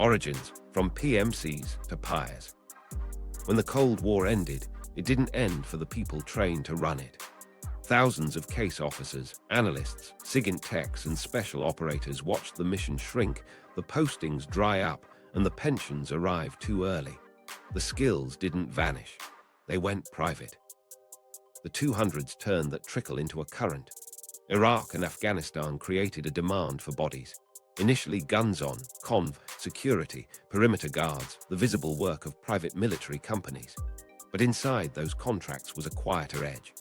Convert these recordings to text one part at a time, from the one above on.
Origins, from PMCs to PIAs. When the Cold War ended, it didn't end for the people trained to run it. Thousands of case officers, analysts, SIGINT techs, and special operators watched the mission shrink, the postings dry up, and the pensions arrive too early. The skills didn't vanish. They went private. The 200s turned that trickle into a current. Iraq and Afghanistan created a demand for bodies. Initially guns on, conv, security, perimeter guards, the visible work of private military companies. But inside those contracts was a quieter edge.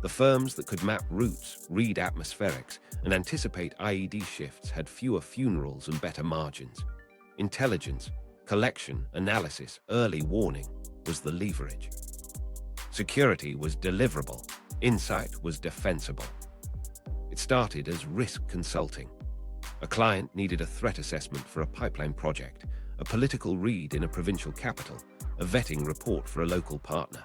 The firms that could map routes, read atmospherics, and anticipate IED shifts had fewer funerals and better margins. Intelligence, collection, analysis, early warning was the leverage. Security was deliverable. Insight was defensible. It started as risk consulting. A client needed a threat assessment for a pipeline project, a political read in a provincial capital, a vetting report for a local partner.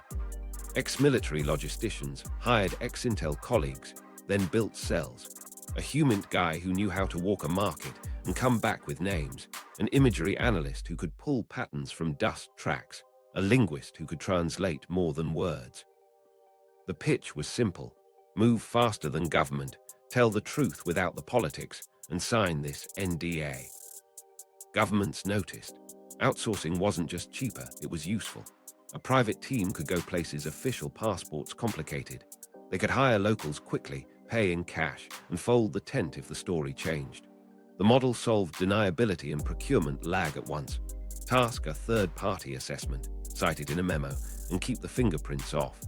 Ex-military logisticians hired ex-Intel colleagues, then built cells. A human guy who knew how to walk a market and come back with names, an imagery analyst who could pull patterns from dust tracks, a linguist who could translate more than words. The pitch was simple: move faster than government, tell the truth without the politics, and sign this NDA. Governments noticed. Outsourcing wasn't just cheaper, it was useful. A private team could go places official passports complicated. They could hire locals quickly, pay in cash, and fold the tent if the story changed. The model solved deniability and procurement lag at once. Task a third-party assessment, cite it in a memo, and keep the fingerprints off.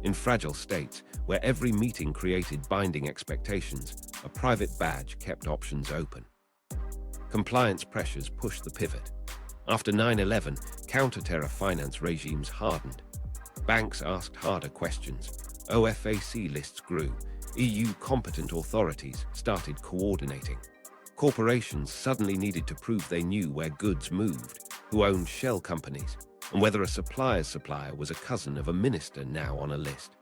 In fragile states, where every meeting created binding expectations, a private badge kept options open. Compliance pressures pushed the pivot. After 9/11, counter-terror finance regimes hardened. Banks asked harder questions. OFAC lists grew. EU competent authorities started coordinating. Corporations suddenly needed to prove they knew where goods moved, who owned shell companies, and whether a supplier's supplier was a cousin of a minister now on a list.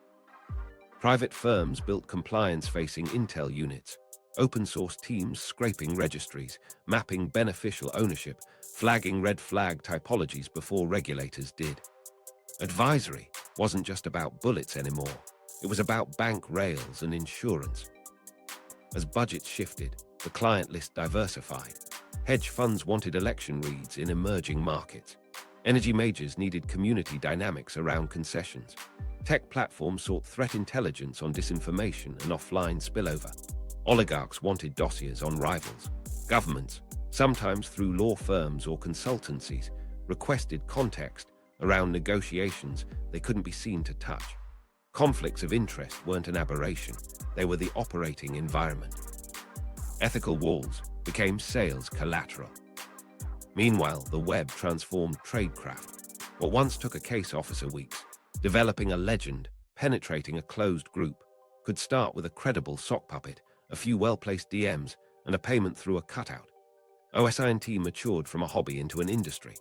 Private firms built compliance-facing intel units, open-source teams scraping registries, mapping beneficial ownership, flagging red flag typologies before regulators did. Advisory wasn't just about bullets anymore. It was about bank rails and insurance. As budgets shifted, the client list diversified. Hedge funds wanted election reads in emerging markets. Energy majors needed community dynamics around concessions. Tech platforms sought threat intelligence on disinformation and offline spillover. Oligarchs wanted dossiers on rivals. Governments, sometimes through law firms or consultancies, requested context around negotiations they couldn't be seen to touch. Conflicts of interest weren't an aberration, they were the operating environment. Ethical walls became sales collateral. Meanwhile, the web transformed Tradecraft. What once took a case officer weeks, developing a legend, penetrating a closed group, could start with a credible sock puppet, a few well-placed DMs, and a payment through a cutout. OSINT matured from a hobby into an industry.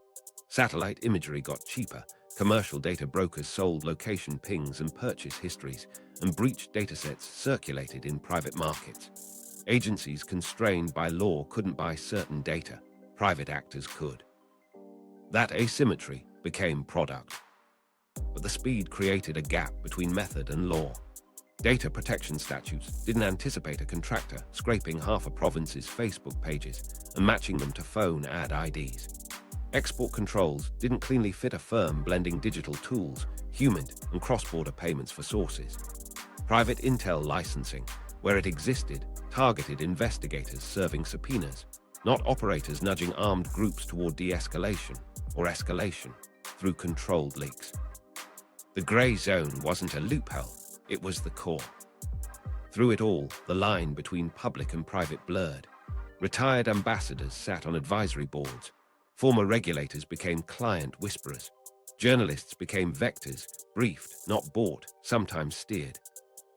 Satellite imagery got cheaper, commercial data brokers sold location pings and purchase histories, and breached datasets circulated in private markets. Agencies constrained by law couldn't buy certain data, private actors could. That asymmetry became product. But the speed created a gap between method and law. Data protection statutes didn't anticipate a contractor scraping half a province's Facebook pages and matching them to phone ad IDs. Export controls didn't cleanly fit a firm blending digital tools, human, and cross-border payments for sources. Private intel licensing, where it existed, targeted investigators serving subpoenas, not operators nudging armed groups toward de-escalation or escalation through controlled leaks. The gray zone wasn't a loophole, it was the core. Through it all, the line between public and private blurred. Retired ambassadors sat on advisory boards. Former regulators became client whisperers. Journalists became vectors, briefed, not bought, sometimes steered.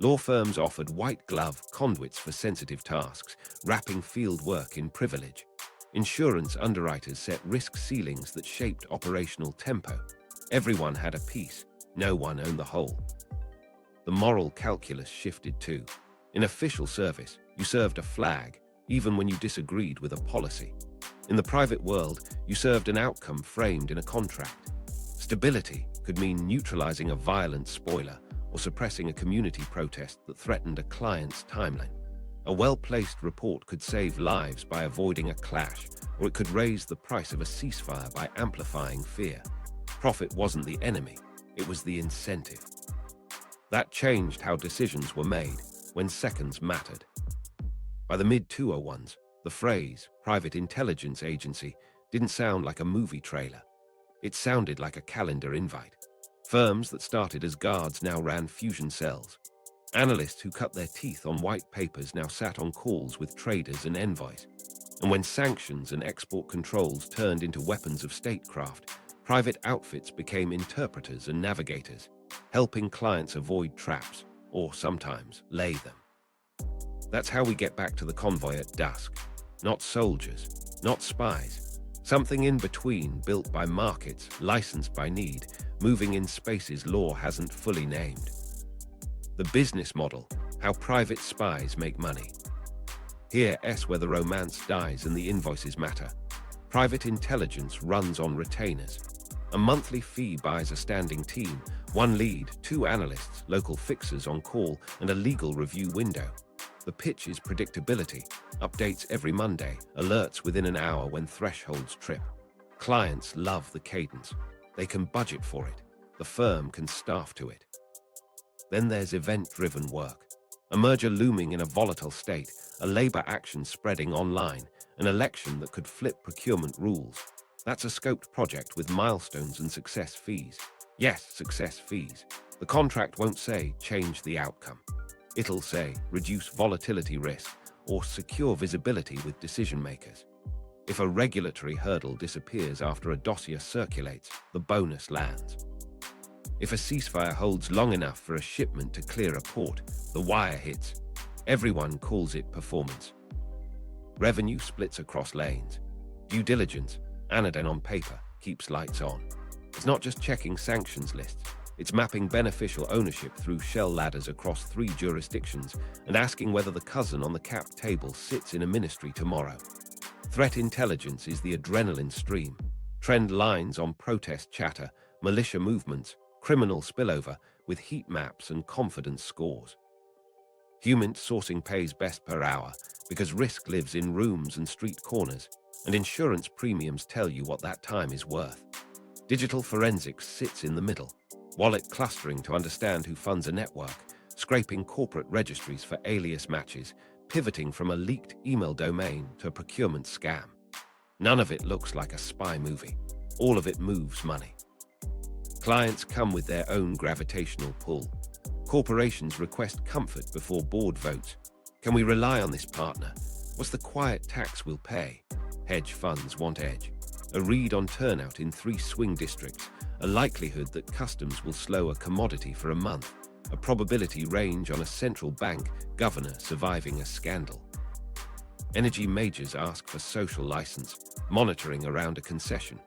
Law firms offered white-glove conduits for sensitive tasks, wrapping field work in privilege. Insurance underwriters set risk ceilings that shaped operational tempo. Everyone had a piece, no one owned the whole. The moral calculus shifted too. In official service, you served a flag. even when you disagreed with a policy. In the private world, you served an outcome framed in a contract. Stability could mean neutralizing a violent spoiler or suppressing a community protest that threatened a client's timeline. A well-placed report could save lives by avoiding a clash, or it could raise the price of a ceasefire by amplifying fear. Profit wasn't the enemy, it was the incentive. That changed how decisions were made when seconds mattered. By the mid-2010s, the phrase private intelligence agency didn't sound like a movie trailer. It sounded like a calendar invite. Firms that started as guards now ran fusion cells. Analysts who cut their teeth on white papers now sat on calls with traders and envoys. And when sanctions and export controls turned into weapons of statecraft, private outfits became interpreters and navigators, helping clients avoid traps, or sometimes lay them. That's how we get back to the convoy at dusk. Not soldiers, not spies. Something in between, built by markets, licensed by need, moving in spaces law hasn't fully named. The business model, how private spies make money. Here's where the romance dies and the invoices matter. Private intelligence runs on retainers. A monthly fee buys a standing team, one lead, 2 analysts, local fixers on call, and a legal review window. The pitch is predictability, updates every Monday, alerts within an hour when thresholds trip. Clients love the cadence. They can budget for it. The firm can staff to it. Then there's event-driven work. A merger looming in a volatile state, a labor action spreading online, an election that could flip procurement rules. That's a scoped project with milestones and success fees. Yes, success fees. The contract won't say, change the outcome. It'll say, reduce volatility risk or secure visibility with decision makers. If a regulatory hurdle disappears after a dossier circulates, the bonus lands. If a ceasefire holds long enough for a shipment to clear a port, the wire hits. Everyone calls it performance. Revenue splits across lanes. Due diligence, anodyne on paper, keeps lights on. It's not just checking sanctions lists. It's mapping beneficial ownership through shell ladders across 3 jurisdictions and asking whether the cousin on the cap table sits in a ministry tomorrow. Threat intelligence is the adrenaline stream. Trend lines on protest chatter, militia movements, criminal spillover with heat maps and confidence scores. Human sourcing pays best per hour because risk lives in rooms and street corners, and insurance premiums tell you what that time is worth. Digital forensics sits in the middle. Wallet clustering to understand who funds a network, scraping corporate registries for alias matches, pivoting from a leaked email domain to a procurement scam. None of it looks like a spy movie. All of it moves money. Clients come with their own gravitational pull. Corporations request comfort before board votes. Can we rely on this partner? What's the quiet tax we'll pay? Hedge funds want edge. A read on turnout in 3 swing districts, a likelihood that customs will slow a commodity for a month, a probability range on a central bank governor surviving a scandal. Energy majors ask for social license, monitoring around a concession.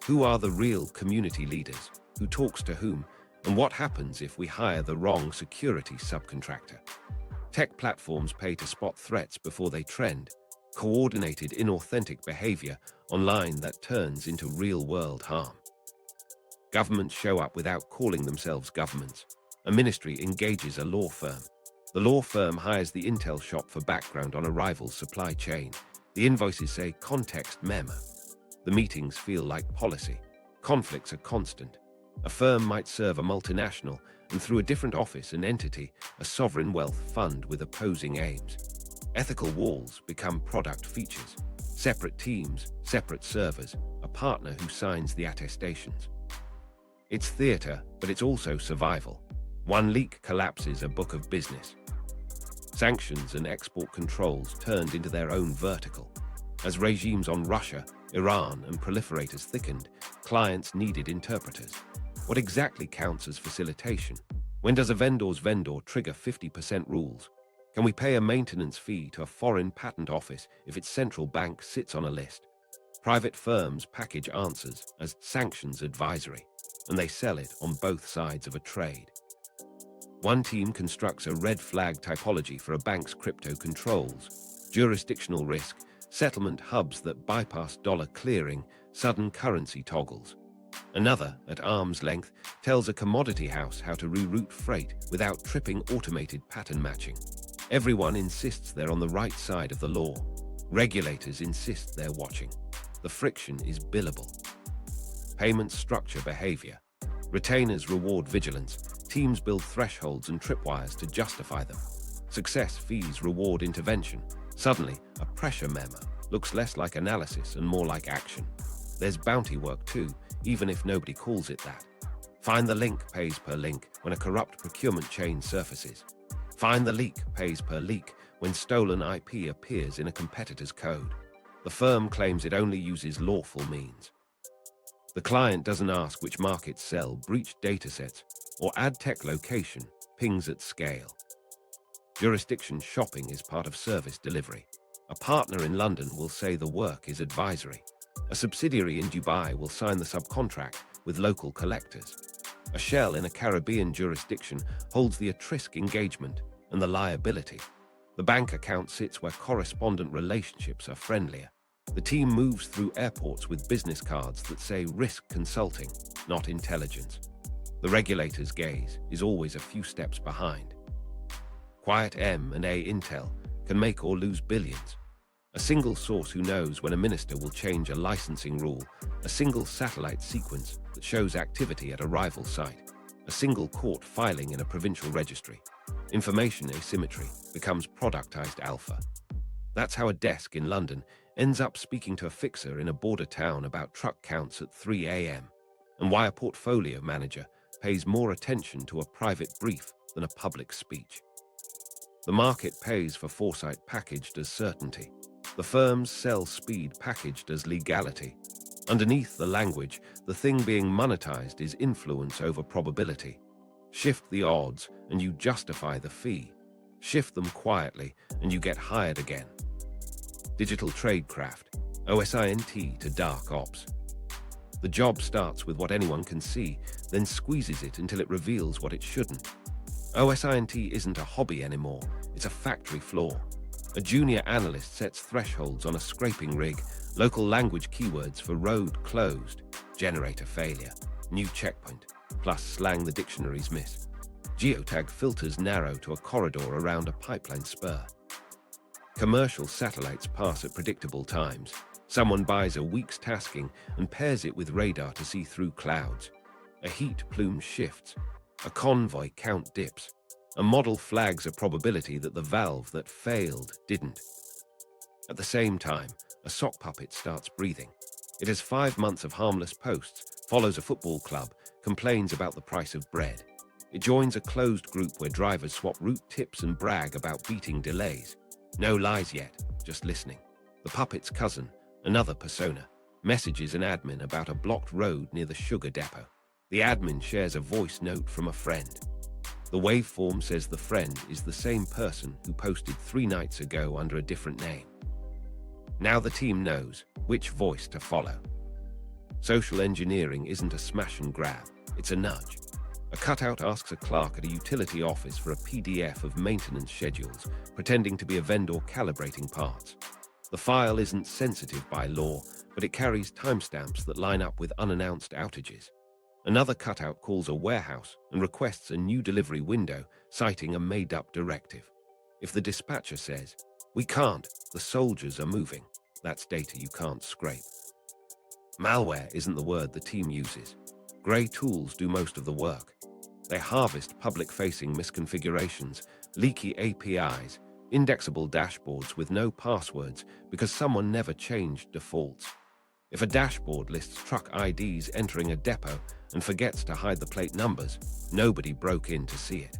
Who are the real community leaders? Who talks to whom? And what happens if we hire the wrong security subcontractor? Tech platforms pay to spot threats before they trend, coordinated inauthentic behavior online that turns into real-world harm. Governments show up without calling themselves governments. A ministry engages a law firm. The law firm hires the intel shop for background on a rival's supply chain. The invoices say context memo. The meetings feel like policy. Conflicts are constant. A firm might serve a multinational, and through a different office and entity, a sovereign wealth fund with opposing aims. Ethical walls become product features. Separate teams, separate servers, a partner who signs the attestations. It's theater, but it's also survival. One leak collapses a book of business. Sanctions and export controls turned into their own vertical. As regimes on Russia, Iran, and proliferators thickened, clients needed interpreters. What exactly counts as facilitation? When does a vendor's vendor trigger 50% rules? Can we pay a maintenance fee to a foreign patent office if its central bank sits on a list? Private firms package answers as sanctions advisory, and they sell it on both sides of a trade. One team constructs a red flag typology for a bank's crypto controls. Jurisdictional risk, settlement hubs that bypass dollar clearing, sudden currency toggles. Another, at arm's length, tells a commodity house how to reroute freight without tripping automated pattern matching. Everyone insists they're on the right side of the law. Regulators insist they're watching. The friction is billable. Payment structure behavior. Retainers reward vigilance. Teams build thresholds and tripwires to justify them. Success fees reward intervention. Suddenly, a pressure memo looks less like analysis and more like action. There's bounty work too, even if nobody calls it that. Find the link pays per link when a corrupt procurement chain surfaces. Find the leak pays per leak when stolen IP appears in a competitor's code. The firm claims it only uses lawful means. The client doesn't ask which markets sell breached datasets or ad tech location pings at scale. Jurisdiction shopping is part of service delivery. A partner in London will say the work is advisory. A subsidiary in Dubai will sign the subcontract with local collectors. A shell in a Caribbean jurisdiction holds the at-risk engagement and the liability. The bank account sits where correspondent relationships are friendlier. The team moves through airports with business cards that say risk consulting, not intelligence. The regulator's gaze is always a few steps behind. Quiet M&A intel can make or lose billions. A single source who knows when a minister will change a licensing rule, a single satellite sequence that shows activity at a rival site, a single court filing in a provincial registry. Information asymmetry becomes productized alpha. That's how a desk in London ends up speaking to a fixer in a border town about truck counts at 3 a.m., and why a portfolio manager pays more attention to a private brief than a public speech. The market pays for foresight packaged as certainty. The firms sell speed packaged as legality. Underneath the language, the thing being monetized is influence over probability. Shift the odds and you justify the fee. Shift them quietly and you get hired again. Digital Tradecraft, OSINT to dark ops. The job starts with what anyone can see, then squeezes it until it reveals what it shouldn't. OSINT isn't a hobby anymore, it's a factory floor. A junior analyst sets thresholds on a scraping rig, local language keywords for road closed, generator failure, new checkpoint, plus slang the dictionaries miss. Geotag filters narrow to a corridor around a pipeline spur. Commercial satellites pass at predictable times. Someone buys a week's tasking and pairs it with radar to see through clouds. A heat plume shifts. A convoy count dips. A model flags a probability that the valve that failed didn't. At the same time, a sock puppet starts breathing. It has 5 months of harmless posts, follows a football club, complains about the price of bread. It joins a closed group where drivers swap route tips and brag about beating delays. No lies yet, just listening. The puppet's cousin, another persona, messages an admin about a blocked road near the sugar depot. The admin shares a voice note from a friend. The waveform says the friend is the same person who posted 3 nights ago under a different name. Now the team knows which voice to follow. Social engineering isn't a smash and grab, it's a nudge. A cutout asks a clerk at a utility office for a PDF of maintenance schedules, pretending to be a vendor calibrating parts. The file isn't sensitive by law, but it carries timestamps that line up with unannounced outages. Another cutout calls a warehouse and requests a new delivery window, citing a made-up directive. If the dispatcher says, "We can't, the soldiers are moving," that's data you can't scrape. Malware isn't the word the team uses. Grey tools do most of the work. They harvest public-facing misconfigurations, leaky APIs, indexable dashboards with no passwords because someone never changed defaults. If a dashboard lists truck IDs entering a depot and forgets to hide the plate numbers, nobody broke in to see it.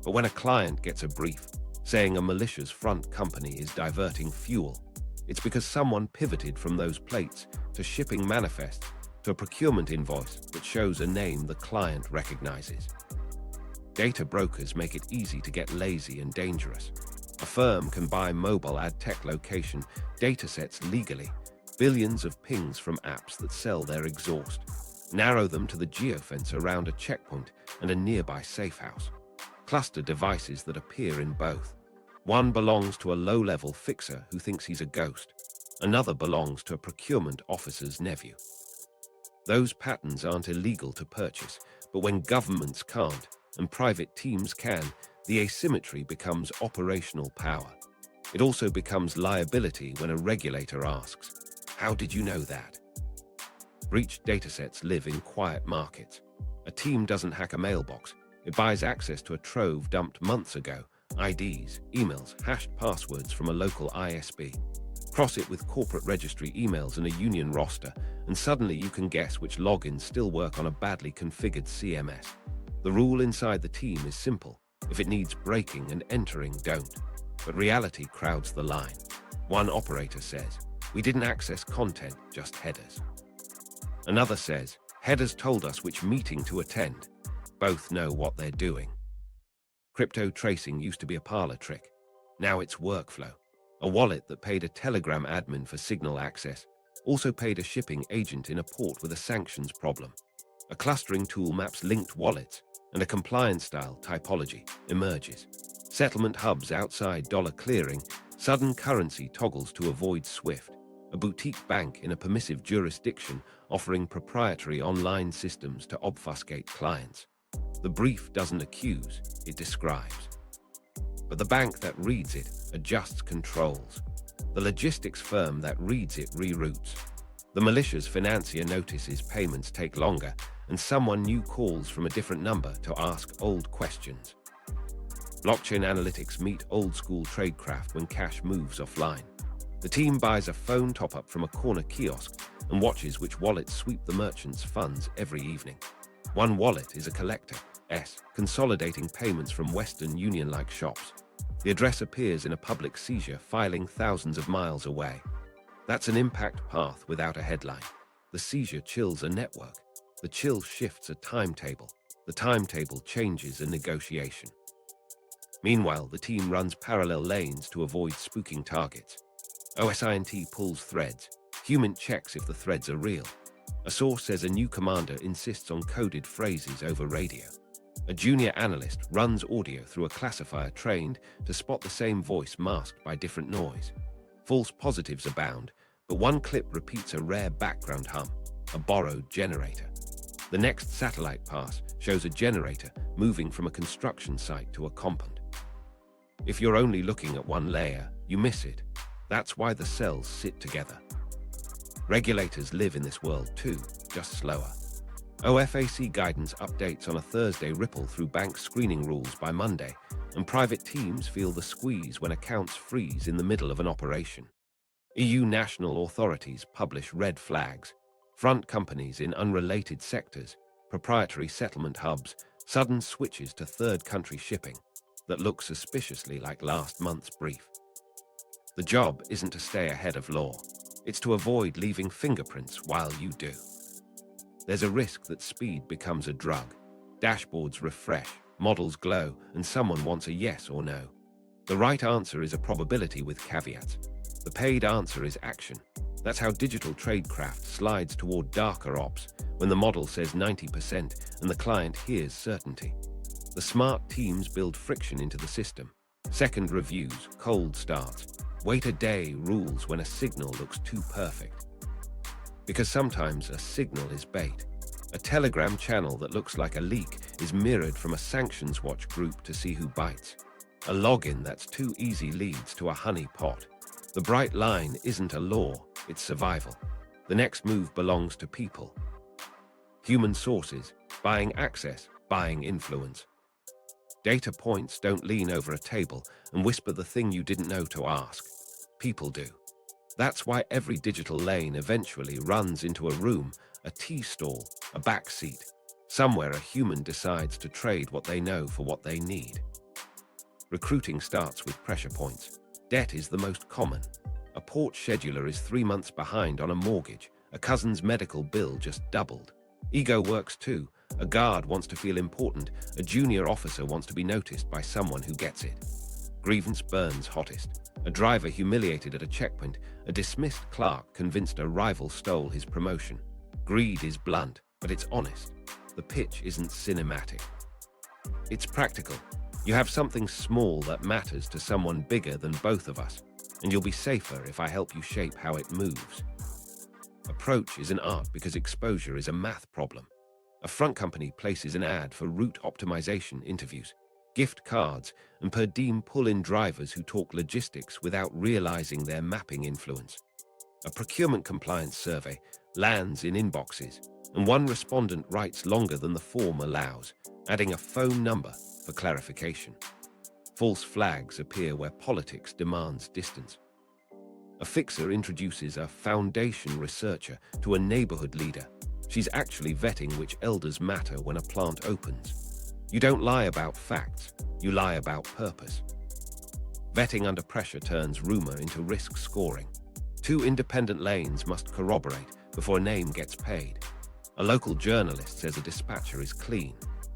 But when a client gets a brief saying a malicious front company is diverting fuel, it's because someone pivoted from those plates to shipping manifests to a procurement invoice that shows a name the client recognizes. Data brokers make it easy to get lazy and dangerous. A firm can buy mobile ad tech location datasets legally, billions of pings from apps that sell their exhaust, narrow them to the geofence around a checkpoint and a nearby safe house, cluster devices that appear in both. One belongs to a low-level fixer who thinks he's a ghost. Another belongs to a procurement officer's nephew. Those patterns aren't illegal to purchase, but when governments can't and private teams can, the asymmetry becomes operational power. It also becomes liability when a regulator asks, "How did you know that?" Breached datasets live in quiet markets. A team doesn't hack a mailbox. It buys access to a trove dumped months ago, IDs, emails, hashed passwords from a local ISP. Cross it with corporate registry emails and a union roster, and suddenly you can guess which logins still work on a badly configured CMS. The rule inside the team is simple. If it needs breaking and entering, don't. But reality crowds the line. One operator says, "We didn't access content, just headers." Another says, "Headers told us which meeting to attend." Both know what they're doing. Crypto tracing used to be a parlor trick. Now it's workflow. A wallet that paid a Telegram admin for signal access also paid a shipping agent in a port with a sanctions problem. A clustering tool maps linked wallets, and a compliance-style typology emerges. Settlement hubs outside dollar clearing, sudden currency toggles to avoid SWIFT. A boutique bank in a permissive jurisdiction offering proprietary online systems to obfuscate clients. The brief doesn't accuse, it describes. But the bank that reads it adjusts controls. The logistics firm that reads it reroutes. The malicious financier notices payments take longer, and someone new calls from a different number to ask old questions. Blockchain analytics meet old-school tradecraft when cash moves offline. The team buys a phone top-up from a corner kiosk and watches which wallets sweep the merchant's funds every evening. One wallet is a collector, consolidating payments from Western Union-like shops. The address appears in a public seizure filing thousands of miles away. That's an impact path without a headline. The seizure chills a network. The chill shifts a timetable. The timetable changes a negotiation. Meanwhile, the team runs parallel lanes to avoid spooking targets. OSINT pulls threads. Human checks if the threads are real. A source says a new commander insists on coded phrases over radio. A junior analyst runs audio through a classifier trained to spot the same voice masked by different noise. False positives abound, but one clip repeats a rare background hum, a borrowed generator. The next satellite pass shows a generator moving from a construction site to a compound. If you're only looking at one layer, you miss it. That's why the cells sit together. Regulators live in this world too, just slower. OFAC guidance updates on a Thursday ripple through bank screening rules by Monday, and private teams feel the squeeze when accounts freeze in the middle of an operation. EU national authorities publish red flags. Front companies in unrelated sectors, proprietary settlement hubs, sudden switches to third-country shipping that look suspiciously like last month's brief. The job isn't to stay ahead of law. It's to avoid leaving fingerprints while you do. There's a risk that speed becomes a drug. Dashboards refresh, models glow, and someone wants a yes or no. The right answer is a probability with caveats. The paid answer is action. That's how digital tradecraft slides toward darker ops, when the model says 90% and the client hears certainty. The smart teams build friction into the system. Second reviews, cold starts. Wait a day rules when a signal looks too perfect. Because sometimes a signal is bait. A Telegram channel that looks like a leak is mirrored from a Sanctions watch group to see who bites. A login that's too easy leads to a honey pot. The bright line isn't a law, it's survival. The next move belongs to people. Human sources, buying access, buying influence. Data points don't lean over a table and whisper the thing you didn't know to ask. People do. That's why every digital lane eventually runs into a room, a tea stall, a back seat. Somewhere a human decides to trade what they know for what they need. Recruiting starts with pressure points. Debt is the most common. A port scheduler is 3 months behind on a mortgage. A cousin's medical bill just doubled. Ego works too. A guard wants to feel important. A junior officer wants to be noticed by someone who gets it. Grievance burns hottest. A driver humiliated at a checkpoint. A dismissed clerk convinced a rival stole his promotion. Greed is blunt, but it's honest. The pitch isn't cinematic. It's practical. You have something small that matters to someone bigger than both of us, and you'll be safer if I help you shape how it moves. Approach is an art because exposure is a math problem. A front company places an ad for route optimization interviews, gift cards, and per diem pull-in drivers who talk logistics without realizing their mapping influence. A procurement compliance survey lands in inboxes, and one respondent writes longer than the form allows, adding a phone number for clarification. False flags appear where politics demands distance. A fixer introduces a foundation researcher to a neighborhood leader. She's actually vetting which elders matter when a plant opens. You don't lie about facts, you lie about purpose. Vetting under pressure turns rumor into risk scoring. Two independent lanes must corroborate before a name gets paid. A local journalist says a dispatcher is clean.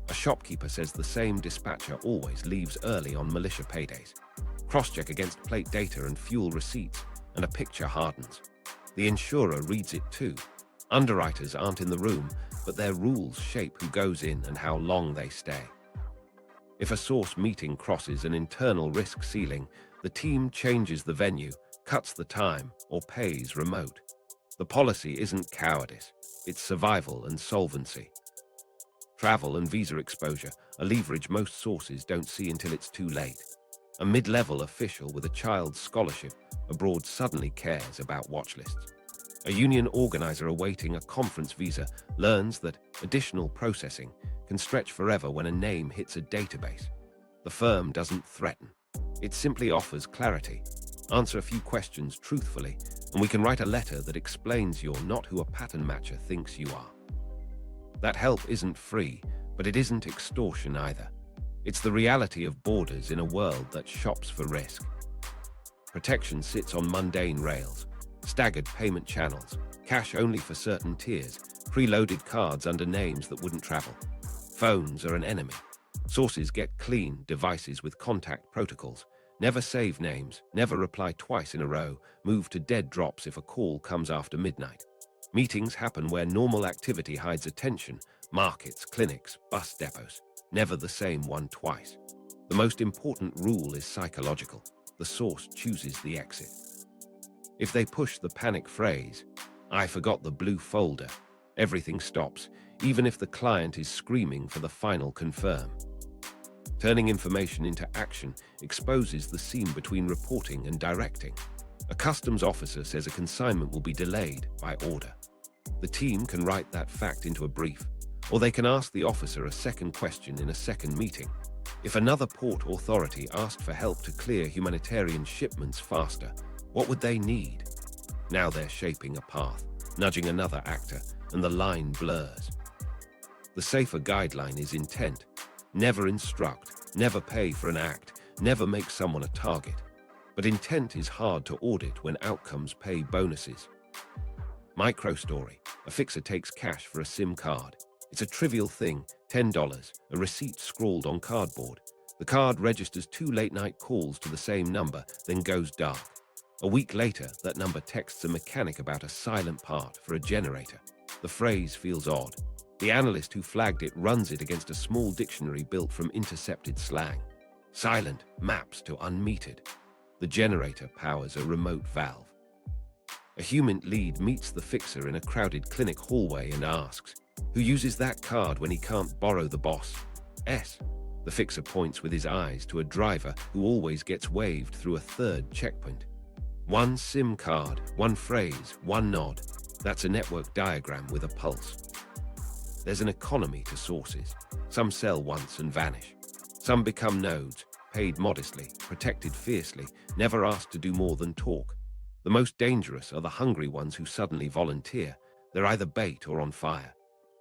A shopkeeper says the same dispatcher always leaves early on militia paydays. Cross-check against plate data and fuel receipts, and a picture hardens. The insurer reads it too. Underwriters aren't in the room, but their rules shape who goes in and how long they stay. If a source meeting crosses an internal risk ceiling, the team changes the venue, cuts the time, or pays remote. The policy isn't cowardice, it's survival and solvency. Travel and visa exposure, a leverage most sources don't see until it's too late. A mid-level official with a child's scholarship abroad suddenly cares about watchlists. A union organizer awaiting a conference visa learns that additional processing can stretch forever when a name hits a database. The firm doesn't threaten. It simply offers clarity. Answer a few questions truthfully, and we can write a letter that explains you're not who a pattern matcher thinks you are. That help isn't free, but it isn't extortion either. It's the reality of borders in a world that shops for risk. Protection sits on mundane rails, staggered payment channels, cash only for certain tiers, preloaded cards under names that wouldn't travel. Phones are an enemy. Sources get clean devices with contact protocols. Never save names, never reply twice in a row, move to dead drops if a call comes after midnight. Meetings happen where normal activity hides attention, markets, clinics, bus depots. Never the same one twice. The most important rule is psychological. The source chooses the exit. If they push the panic phrase, "I forgot the blue folder," everything stops, even if the client is screaming for the final confirm. Turning information into action exposes the seam between reporting and directing. A customs officer says a consignment will be delayed by order. The team can write that fact into a brief, or they can ask the officer a second question in a second meeting. If another port authority asked for help to clear humanitarian shipments faster, what would they need? Now they're shaping a path, nudging another actor, and the line blurs. The safer guideline is intent. Never instruct, never pay for an act, never make someone a target. But intent is hard to audit when outcomes pay bonuses. Micro story. A fixer takes cash for a SIM card. It's a trivial thing, $10, a receipt scrawled on cardboard. The card registers 2 late-night calls to the same number, then goes dark. A week later, that number texts a mechanic about a silent part for a generator. The phrase feels odd. The analyst who flagged it runs it against a small dictionary built from intercepted slang. Silent maps to unmetered. The generator powers a remote valve. A human lead meets the fixer in a crowded clinic hallway and asks, "Who uses that card when he can't borrow the boss?" "S." The fixer points with his eyes to a driver who always gets waved through a third checkpoint. One SIM card, one phrase, one nod. That's a network diagram with a pulse. There's an economy to sources. Some sell once and vanish. Some become nodes, paid modestly, protected fiercely, never asked to do more than talk. The most dangerous are the hungry ones who suddenly volunteer. They're either bait or on fire.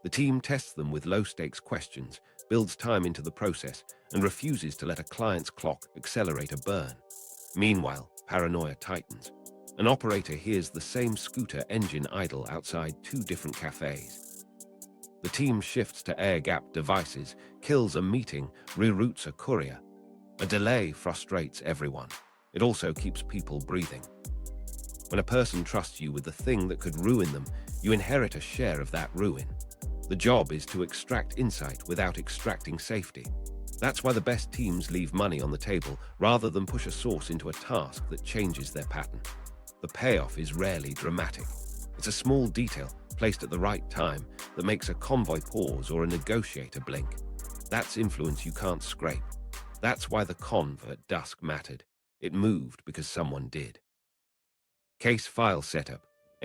The team tests them with low-stakes questions, builds time into the process, and refuses to let a client's clock accelerate a burn. Meanwhile, paranoia tightens. An operator hears the same scooter engine idle outside 2 different cafes. The team shifts to air-gapped devices, kills a meeting, reroutes a courier. A delay frustrates everyone. It also keeps people breathing. When a person trusts you with the thing that could ruin them, you inherit a share of that ruin. The job is to extract insight without extracting safety. That's why the best teams leave money on the table rather than push a source into a task that changes their pattern. The payoff is rarely dramatic. It's a small detail placed at the right time that makes a convoy pause or a negotiator blink. That's influence you can't scrape. That's why the conv at dusk mattered. It moved because someone did. Case file setup.